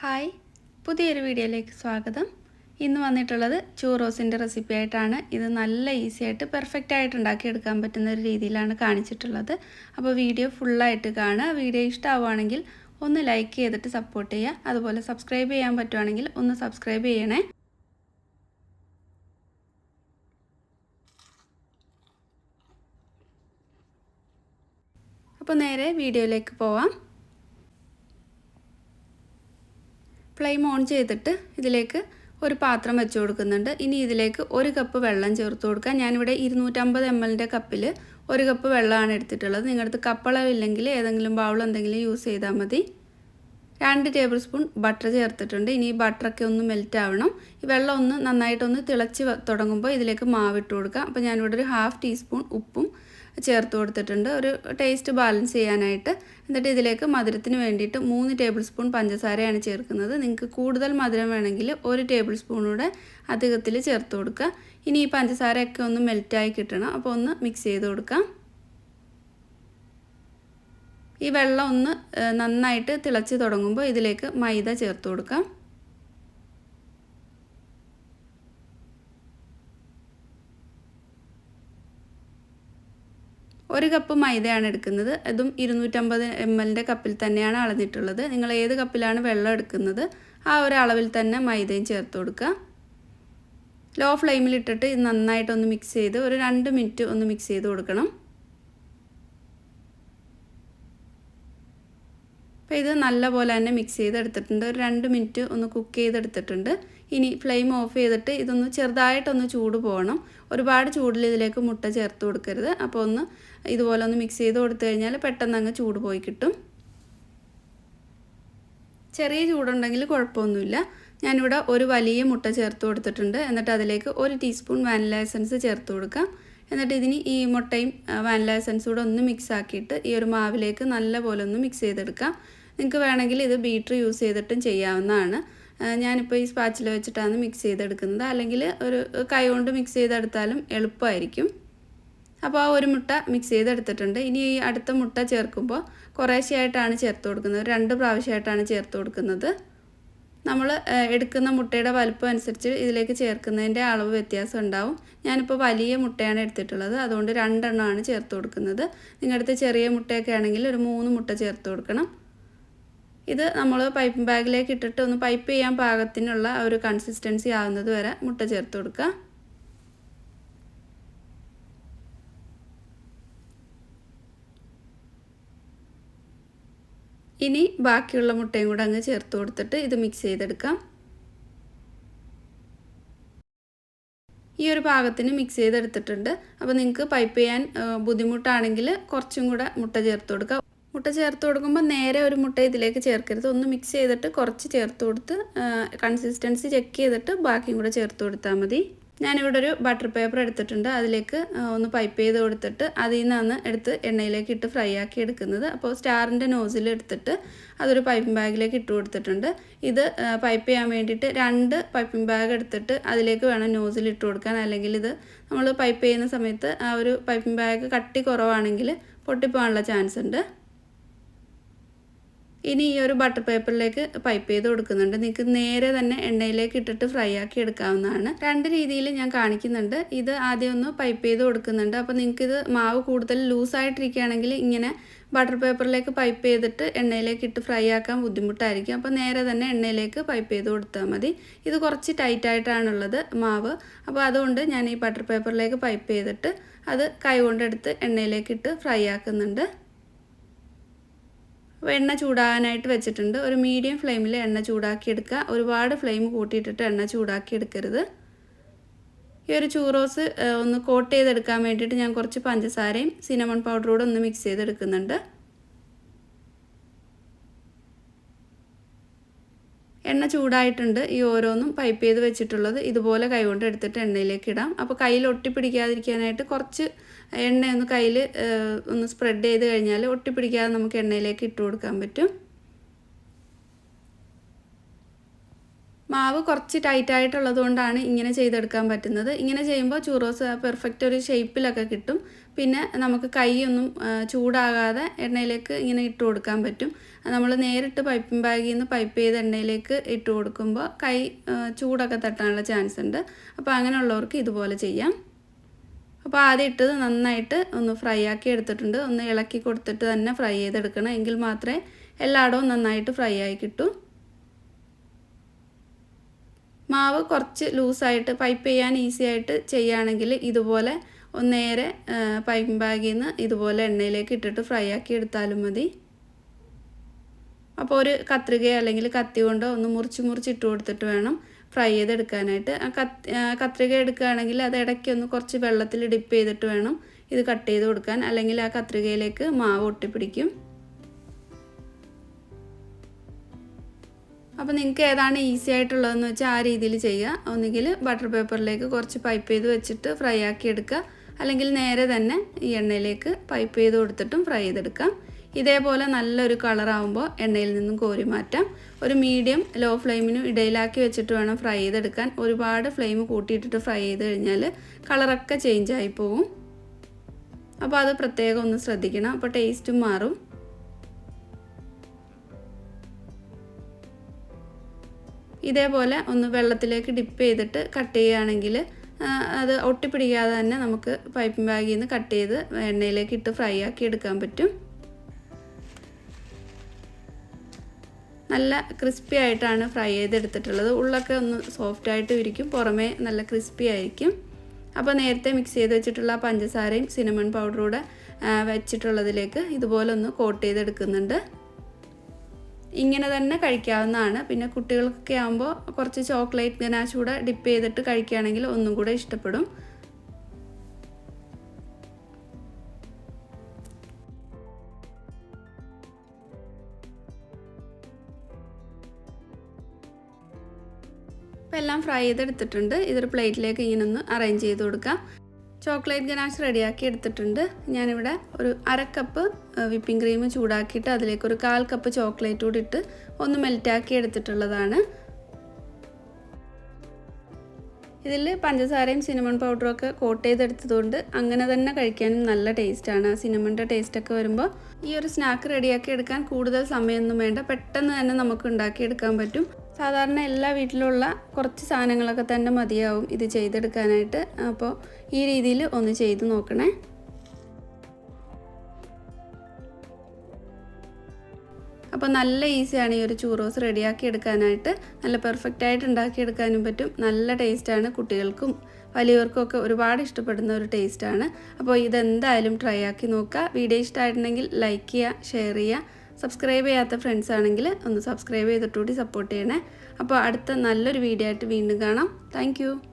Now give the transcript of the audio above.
Hi, പുതിയൊരു വീഡിയോയിലേക്ക് സ്വാഗതം. ഇന്ന് വന്നിട്ടുള്ളത് ചൂറോസിൻ്റെ റെസിപ്പി ആയിട്ടാണ്. ഇത് നല്ല ഈസി ആയിട്ട് പെർഫെക്റ്റ് ആയിട്ട് ഉണ്ടാക്കിയെടുക്കാൻ പറ്റുന്ന ഒരു രീതിയിലാണ് കാണിച്ചിട്ടുള്ളത്. അപ്പോൾ വീഡിയോ ഫുള്ളായിട്ട് കാണുക. വീഡിയോ ഇഷ്ടമാവുകയാണെങ്കിൽ ഒന്ന് ലൈക്ക് ചെയ്തിട്ട് സപ്പോർട്ട് ചെയ്യുക. അതുപോലെ സബ്സ്ക്രൈബ് ചെയ്യാൻ പറ്റുവാണെങ്കിൽ ഒന്ന് സബ്സ്ക്രൈബ് ചെയ്യണേ. അപ്പോൾ നേരെ വീഡിയോയിലേക്ക് പോവാം. ഫ്ലെയിം ഓൺ ചെയ്തിട്ട് ഇതിലേക്ക് ഒരു പാത്രം വെച്ച് കൊടുക്കുന്നുണ്ട്. ഇനി ഇതിലേക്ക് 1 കപ്പ് വെള്ളം ചേർത്ത് കൊടുക്കാം. ഞാനിവിടെ 250 ml കപ്പിൽ 1 കപ്പ് വെള്ളമാണ് എടുത്തിട്ടുള്ളത്. നിങ്ങളുടെ കപ്പളവില്ലെങ്കിൽ ഏതെങ്കിലും ബൗൾ എന്തെങ്കിലും യൂസ് ചെയ്താൽ മതി. 2 ടേബിൾ സ്പൂൺ ബട്ടർ ചേർത്തിട്ടുണ്ട്. ഇനി ഈ ബട്ടറൊക്കെ ഒന്ന് മെൽറ്റ് ആവണം. ഈ വെള്ളം ഒന്ന് നന്നായിട്ടൊന്ന് തിളച്ച് തുടങ്ങുമ്പോൾ ഇതിലേക്ക് മാവിട്ട് കൊടുക്കാം. അപ്പോൾ ഞാനിവിടെ ഒരു 1/2 ടീസ്പൂൺ ഉപ്പും ചേർത്ത് കൊടുത്തിട്ടുണ്ട്, ഒരു ടേസ്റ്റ് ബാലൻസ് ചെയ്യാനായിട്ട്. എന്നിട്ട് ഇതിലേക്ക് മധുരത്തിന് വേണ്ടിയിട്ട് 3 ടേബിൾ സ്പൂൺ പഞ്ചസാരയാണ് ചേർക്കുന്നത്. നിങ്ങൾക്ക് കൂടുതൽ മധുരം വേണമെങ്കിൽ 1 ടേബിൾ സ്പൂണൂടെ അധികത്തിൽ ചേർത്ത് കൊടുക്കുക. ഇനി ഈ പഞ്ചസാരയൊക്കെ ഒന്ന് മെൽറ്റായി കിട്ടണം. അപ്പോൾ ഒന്ന് മിക്സ് ചെയ്ത് കൊടുക്കാം. ഈ വെള്ളം ഒന്ന് നന്നായിട്ട് തിളച്ച് തുടങ്ങുമ്പോൾ ഇതിലേക്ക് മൈദ ചേർത്ത് കൊടുക്കാം. ഒരു കപ്പ് മൈദയാണ് എടുക്കുന്നത്. അതും 250 ml കപ്പിൽ തന്നെയാണ് അളന്നിട്ടുള്ളത്. നിങ്ങൾ ഏത് കപ്പിലാണ് വെള്ളം എടുക്കുന്നത് ആ ഒരു അളവിൽ തന്നെ മൈദയും ചേർത്ത് കൊടുക്കുക. ലോ ഫ്ലെയിമിലിട്ടിട്ട് ഇത് നന്നായിട്ടൊന്ന് മിക്സ് ചെയ്ത് ഒരു 2 മിനിറ്റ് ഒന്ന് മിക്സ് ചെയ്ത് കൊടുക്കണം. അപ്പോൾ ഇത് നല്ലപോലെ തന്നെ മിക്സ് ചെയ്തെടുത്തിട്ടുണ്ട്. ഒരു 2 മിനിറ്റ് ഒന്ന് കുക്ക് ചെയ്തെടുത്തിട്ടുണ്ട്. ഇനി ഫ്ലെയിം ഓഫ് ചെയ്തിട്ട് ഇതൊന്ന് ചെറുതായിട്ടൊന്ന് ചൂട് പോകണം. ഒരുപാട് ചൂടിൽ ഇതിലേക്ക് മുട്ട ചേർത്ത് കൊടുക്കരുത്. അപ്പോൾ ഒന്ന് ഇതുപോലെ ഒന്ന് മിക്സ് ചെയ്ത് കൊടുത്തു കഴിഞ്ഞാൽ പെട്ടെന്ന് അങ്ങ് ചൂട് പോയി കിട്ടും. ചെറിയ ചൂടുണ്ടെങ്കിൽ കുഴപ്പമൊന്നുമില്ല. ഞാനിവിടെ ഒരു വലിയ മുട്ട ചേർത്ത് കൊടുത്തിട്ടുണ്ട്. എന്നിട്ട് അതിലേക്ക് 1 ടീസ്പൂൺ വാനില എസൻസ് ചേർത്ത് കൊടുക്കാം. എന്നിട്ട് ഇതിന് ഈ മുട്ടയും വാനില എസൻസും കൂടെ ഒന്ന് മിക്സ് ആക്കിയിട്ട് ഈ ഒരു മാവിലേക്ക് നല്ലപോലെ ഒന്ന് മിക്സ് ചെയ്തെടുക്കാം. നിങ്ങൾക്ക് വേണമെങ്കിൽ ഇത് ബീറ്റർ യൂസ് ചെയ്തിട്ടും ചെയ്യാവുന്നതാണ്. ഞാനിപ്പോൾ ഈ സ്പാച്ചില വെച്ചിട്ടാണ് മിക്സ് ചെയ്തെടുക്കുന്നത്. അല്ലെങ്കിൽ ഒരു കൈ കൊണ്ട് മിക്സ് ചെയ്തെടുത്താലും എളുപ്പമായിരിക്കും. അപ്പോൾ ആ ഒരു മുട്ട മിക്സ് ചെയ്തെടുത്തിട്ടുണ്ട്. ഇനി ഈ അടുത്ത മുട്ട ചേർക്കുമ്പോൾ കുറേശ്ശെയായിട്ടാണ് ചേർത്ത് കൊടുക്കുന്നത്. 2 പ്രാവശ്യമായിട്ടാണ് ചേർത്ത് കൊടുക്കുന്നത്. നമ്മൾ എടുക്കുന്ന മുട്ടയുടെ വലുപ്പം അനുസരിച്ച് ഇതിലേക്ക് ചേർക്കുന്നതിൻ്റെ അളവ് വ്യത്യാസം ഉണ്ടാവും. ഞാനിപ്പോൾ വലിയ മുട്ടയാണ് എടുത്തിട്ടുള്ളത്, അതുകൊണ്ട് 2 എണ്ണമാണ് ചേർത്ത് കൊടുക്കുന്നത്. നിങ്ങളുടെ അടുത്ത് ചെറിയ മുട്ടയൊക്കെ ആണെങ്കിൽ ഒരു 3 മുട്ട ചേർത്ത് കൊടുക്കണം. ഇത് നമ്മൾ പൈപ്പിംഗ് ബാഗിലേക്ക് ഇട്ടിട്ട് ഒന്ന് പൈപ്പ് ചെയ്യാൻ പാകത്തിനുള്ള ഒരു കൺസിസ്റ്റൻസി ആവുന്നത് വരെ മുട്ട ചേർത്ത് കൊടുക്കുക. ഇനി ബാക്കിയുള്ള മുട്ടയും കൂടെ അങ്ങ് ചേർത്ത് കൊടുത്തിട്ട് ഇത് മിക്സ് ചെയ്തെടുക്കാം. ഈ ഒരു പാകത്തിന് മിക്സ് ചെയ്തെടുത്തിട്ടുണ്ട്. അപ്പോൾ നിങ്ങൾക്ക് പൈപ്പ് ചെയ്യാൻ ബുദ്ധിമുട്ടാണെങ്കിൽ കുറച്ചും കൂടെ മുട്ട ചേർത്ത് കൊടുക്കുക. മുട്ട ചേർത്ത് കൊടുക്കുമ്പോൾ നേരെ ഒരു മുട്ട ഇതിലേക്ക് ചേർക്കരുത്. ഒന്ന് മിക്സ് ചെയ്തിട്ട് കുറച്ച് ചേർത്ത് കൊടുത്ത് കൺസിസ്റ്റൻസി ചെക്ക് ചെയ്തിട്ട് ബാക്കിയും കൂടെ ചേർത്ത് കൊടുത്താൽ മതി. ഞാനിവിടെ ഒരു ബട്ടർ പേപ്പർ എടുത്തിട്ടുണ്ട്. അതിലേക്ക് ഒന്ന് പൈപ്പ് ചെയ്ത് കൊടുത്തിട്ട് അതിൽ നിന്നാണ് എടുത്ത് എണ്ണയിലേക്ക് ഇട്ട് ഫ്രൈ ആക്കി എടുക്കുന്നത്. അപ്പോൾ സ്റ്റാറിൻ്റെ നോസിൽ എടുത്തിട്ട് അതൊരു പൈപ്പിംഗ് ബാഗിലേക്ക് ഇട്ട് കൊടുത്തിട്ടുണ്ട്. ഇത് പൈപ്പ് ചെയ്യാൻ വേണ്ടിയിട്ട് 2 പൈപ്പിംഗ് ബാഗ് എടുത്തിട്ട് അതിലേക്ക് വേണം നോസിൽ ഇട്ട് കൊടുക്കാൻ. അല്ലെങ്കിൽ ഇത് നമ്മൾ പൈപ്പ് ചെയ്യുന്ന സമയത്ത് ആ ഒരു പൈപ്പിംഗ് ബാഗ് കട്ടി കുറവാണെങ്കിൽ പൊട്ടിപ്പോകാനുള്ള ചാൻസ് ഉണ്ട്. ഇനി ഈ ഒരു ബട്ടർ പേപ്പറിലേക്ക് പൈപ്പ് ചെയ്ത് കൊടുക്കുന്നുണ്ട്. നിങ്ങൾക്ക് നേരെ തന്നെ എണ്ണയിലേക്ക് ഇട്ടിട്ട് ഫ്രൈ ആക്കി എടുക്കാവുന്നതാണ്. 2 രീതിയിൽ ഞാൻ കാണിക്കുന്നുണ്ട്. ഇത് ആദ്യം ഒന്ന് പൈപ്പ് ചെയ്ത് കൊടുക്കുന്നുണ്ട്. അപ്പോൾ നിങ്ങൾക്കിത് മാവ് കൂടുതൽ ലൂസായിട്ടിരിക്കുകയാണെങ്കിൽ ഇങ്ങനെ ബട്ടർ പേപ്പറിലേക്ക് പൈപ്പ് ചെയ്തിട്ട് എണ്ണയിലേക്ക് ഇട്ട് ഫ്രൈ ആക്കാൻ ബുദ്ധിമുട്ടായിരിക്കും. അപ്പോൾ നേരെ തന്നെ എണ്ണയിലേക്ക് പൈപ്പ് ചെയ്ത് കൊടുത്താൽ മതി. ഇത് കുറച്ച് ടൈറ്റായിട്ടാണുള്ളത് മാവ്. അപ്പോൾ അതുകൊണ്ട് ഞാൻ ഈ ബട്ടർ പേപ്പറിലേക്ക് പൈപ്പ് ചെയ്തിട്ട് അത് കൈ കൊണ്ടെടുത്ത് എണ്ണയിലേക്ക് ഇട്ട് ഫ്രൈ ആക്കുന്നുണ്ട്. അപ്പോൾ എണ്ണ ചൂടാകാനായിട്ട് വെച്ചിട്ടുണ്ട്. ഒരു മീഡിയം ഫ്ലെയിമിൽ എണ്ണ ചൂടാക്കി എടുക്കുക. ഒരുപാട് ഫ്ലെയിം കൂട്ടിയിട്ടിട്ട് എണ്ണ ചൂടാക്കി എടുക്കരുത്. ഈ ഒരു ചൂറോസ് ഒന്ന് കോട്ട് ചെയ്തെടുക്കാൻ വേണ്ടിയിട്ട് ഞാൻ കുറച്ച് പഞ്ചസാരയും സിനമൺ പൗഡറും കൂടെ ഒന്ന് മിക്സ് ചെയ്തെടുക്കുന്നുണ്ട്. എണ്ണ ചൂടായിട്ടുണ്ട്. ഈ ഓരോന്നും പൈപ്പ് ചെയ്ത് വെച്ചിട്ടുള്ളത് ഇതുപോലെ കൈകൊണ്ട് എടുത്തിട്ട് എണ്ണയിലേക്ക് ഇടാം. അപ്പോൾ കയ്യിൽ ഒട്ടിപ്പിടിക്കാതിരിക്കാനായിട്ട് കുറച്ച് എണ്ണയൊന്ന് കയ്യിൽ ഒന്ന് സ്പ്രെഡ് ചെയ്ത് കഴിഞ്ഞാൽ ഒട്ടിപ്പിടിക്കാതെ നമുക്ക് എണ്ണയിലേക്ക് ഇട്ട് കൊടുക്കാൻ പറ്റും. മാവ് കുറച്ച് ടൈറ്റായിട്ടുള്ളതുകൊണ്ടാണ് ഇങ്ങനെ ചെയ്തെടുക്കാൻ പറ്റുന്നത്. ഇങ്ങനെ ചെയ്യുമ്പോൾ ചൂറോസ് പെർഫെക്റ്റ് ഒരു ഷേപ്പിലൊക്കെ കിട്ടും. പിന്നെ നമുക്ക് കൈയൊന്നും ചൂടാകാതെ എണ്ണയിലേക്ക് ഇങ്ങനെ ഇട്ട് കൊടുക്കാൻ പറ്റും. നമ്മൾ നേരിട്ട് പൈപ്പിംഗ് ബാഗിൽ നിന്ന് പൈപ്പ് ചെയ്ത് എണ്ണയിലേക്ക് ഇട്ട് കൊടുക്കുമ്പോൾ കൈ ചൂടൊക്കെ തട്ടാനുള്ള ചാൻസ് ഉണ്ട്. അപ്പോൾ അങ്ങനെയുള്ളവർക്ക് ഇതുപോലെ ചെയ്യാം. അപ്പോൾ ആദ്യം ഇട്ടത് നന്നായിട്ട് ഒന്ന് ഫ്രൈ ആക്കി എടുത്തിട്ടുണ്ട്. ഒന്ന് ഇളക്കി കൊടുത്തിട്ട് തന്നെ ഫ്രൈ ചെയ്തെടുക്കണം. എങ്കിൽ മാത്രമേ എല്ലായിടവും നന്നായിട്ട് ഫ്രൈ ആയി കിട്ടൂ. മാവ് കുറച്ച് ലൂസായിട്ട് പൈപ്പ് ചെയ്യാൻ ഈസി ആയിട്ട് ചെയ്യുകയാണെങ്കിൽ ഇതുപോലെ ഒന്ന് നേരെ പൈപ്പിംഗ് ബാഗിൽ നിന്ന് ഇതുപോലെ എണ്ണയിലേക്ക് ഇട്ടിട്ട് ഫ്രൈ ആക്കി എടുത്താലും മതി. അപ്പോൾ ഒരു കത്രികയോ അല്ലെങ്കിൽ കത്തി കൊണ്ടോ ഒന്ന് മുറിച്ച് ഇട്ട് കൊടുത്തിട്ട് വേണം ഫ്രൈ ചെയ്തെടുക്കാനായിട്ട്. കത്രിക എടുക്കുകയാണെങ്കിൽ അത് ഇടയ്ക്കൊന്ന് കുറച്ച് വെള്ളത്തിൽ ഡിപ്പ് ചെയ്തിട്ട് വേണം ഇത് കട്ട് ചെയ്ത് കൊടുക്കാൻ, അല്ലെങ്കിൽ ആ കത്രികയിലേക്ക് മാവ് ഒട്ടിപ്പിടിക്കും. അപ്പോൾ നിങ്ങൾക്ക് ഏതാണ് ഈസി ആയിട്ടുള്ളതെന്ന് വെച്ചാൽ ആ രീതിയിൽ ചെയ്യുക. ഒന്നുകിൽ ബട്ടർ പേപ്പറിലേക്ക് കുറച്ച് പൈപ്പ് ചെയ്ത് വെച്ചിട്ട് ഫ്രൈ ആക്കി എടുക്കുക, അല്ലെങ്കിൽ നേരെ തന്നെ ഈ എണ്ണയിലേക്ക് പൈപ്പ് ചെയ്ത് കൊടുത്തിട്ടും ഫ്രൈ ചെയ്തെടുക്കാം. ഇതേപോലെ നല്ലൊരു കളറാകുമ്പോൾ എണ്ണയിൽ നിന്നും കോരി മാറ്റാം. ഒരു മീഡിയം ലോ ഫ്ലെയിമിനും ഇടയിലാക്കി വെച്ചിട്ട് വേണം ഫ്രൈ ചെയ്തെടുക്കാൻ. ഒരുപാട് ഫ്ലെയിം കൂട്ടിയിട്ടിട്ട് ഫ്രൈ ചെയ്ത് കഴിഞ്ഞാൽ കളറൊക്കെ ചേഞ്ച് ആയി പോകും. അപ്പോൾ അത് പ്രത്യേകം ഒന്ന് ശ്രദ്ധിക്കണം. അപ്പോൾ ടേസ്റ്റും മാറും. ഇതേപോലെ ഒന്ന് വെള്ളത്തിലേക്ക് ഡിപ്പ് ചെയ്തിട്ട് കട്ട് ചെയ്യുകയാണെങ്കിൽ അത് ഒട്ടിപ്പിടിക്കാതെ തന്നെ നമുക്ക് പൈപ്പിംഗ് ബാഗിൽ നിന്ന് കട്ട് ചെയ്ത് എണ്ണയിലേക്ക് ഇട്ട് ഫ്രൈ ആക്കി എടുക്കാൻ പറ്റും. നല്ല ക്രിസ്പി ആയിട്ടാണ് ഫ്രൈ ചെയ്തെടുത്തിട്ടുള്ളത്. ഉള്ളൊക്കെ ഒന്ന് സോഫ്റ്റായിട്ട് ഇരിക്കും, പുറമേ നല്ല ക്രിസ്പി ആയിരിക്കും. അപ്പോൾ നേരത്തെ മിക്സ് ചെയ്ത് വെച്ചിട്ടുള്ള പഞ്ചസാരയും സിനമൺ പൗഡറൂടെ വെച്ചിട്ടുള്ളതിലേക്ക് ഇതുപോലെ ഒന്ന് കോട്ട് ചെയ്തെടുക്കുന്നുണ്ട്. ഇങ്ങനെ തന്നെ കഴിക്കാവുന്നതാണ്. പിന്നെ കുട്ടികൾക്കൊക്കെ ആകുമ്പോൾ കുറച്ച് ചോക്ലേറ്റ് ഗനാഷ് കൂടെ ഡിപ്പ് ചെയ്തിട്ട് കഴിക്കുകയാണെങ്കിൽ ഒന്നും കൂടെ ഇഷ്ടപ്പെടും. അപ്പോൾ എല്ലാം ഫ്രൈ ചെയ്തെടുത്തിട്ടുണ്ട്. ഇതൊരു പ്ലേറ്റിലേക്ക് ഇങ്ങനെ ഒന്ന് അറേഞ്ച് ചെയ്ത് കൊടുക്കാം. ചോക്ലേറ്റ് ഗനാഷ് റെഡിയാക്കി എടുത്തിട്ടുണ്ട്. ഞാനിവിടെ ഒരു 1/2 കപ്പ് വിപ്പിംഗ് ക്രീം ചൂടാക്കിയിട്ട് അതിലേക്ക് ഒരു 1/4 കപ്പ് ചോക്ലേറ്റ് കൂടി ഇട്ട് ഒന്ന് മെൽറ്റാക്കി എടുത്തിട്ടുള്ളതാണ്. ഇതിൽ പഞ്ചസാരയും സിനമൺ പൗഡറും ഒക്കെ കോട്ട് ചെയ്തെടുത്തതുകൊണ്ട് അങ്ങനെ തന്നെ കഴിക്കാനും നല്ല ടേസ്റ്റാണ്. സിനമണിൻ്റെ ടേസ്റ്റൊക്കെ വരുമ്പോൾ ഈ ഒരു സ്നാക്ക് റെഡിയാക്കി എടുക്കാൻ കൂടുതൽ സമയമൊന്നും വേണ്ട, പെട്ടെന്ന് തന്നെ നമുക്ക് ഉണ്ടാക്കിയെടുക്കാൻ പറ്റും. സാധാരണ എല്ലാ വീട്ടിലുള്ള കുറച്ച് സാധനങ്ങളൊക്കെ തന്നെ മതിയാവും ഇത് ചെയ്തെടുക്കാനായിട്ട്. അപ്പോൾ ഈ രീതിയിൽ ഒന്ന് ചെയ്ത് നോക്കണേ. അപ്പോൾ നല്ല ഈസിയാണ് ഈ ഒരു ചൂറോസ് റെഡിയാക്കി എടുക്കാനായിട്ട്. നല്ല പെർഫെക്റ്റായിട്ട് ഉണ്ടാക്കിയെടുക്കാനും പറ്റും. നല്ല ടേസ്റ്റാണ്. കുട്ടികൾക്കും വലിയവർക്കും ഒക്കെ ഒരുപാട് ഇഷ്ടപ്പെടുന്ന ഒരു ടേസ്റ്റാണ്. അപ്പോൾ ഇതെന്തായാലും ട്രൈ ആക്കി നോക്കുക. വീഡിയോ ഇഷ്ടമായിട്ടുണ്ടെങ്കിൽ ലൈക്ക് ചെയ്യുക, ഷെയർ ചെയ്യുക. സബ്സ്ക്രൈബ് ചെയ്യാത്ത ഫ്രണ്ട്സ് ആണെങ്കിൽ ഒന്ന് സബ്സ്ക്രൈബ് ചെയ്തിട്ടുകൂടി സപ്പോർട്ട് ചെയ്യണേ. അപ്പോൾ അടുത്ത നല്ലൊരു വീഡിയോ ആയിട്ട് വീണ്ടും കാണാം. താങ്ക്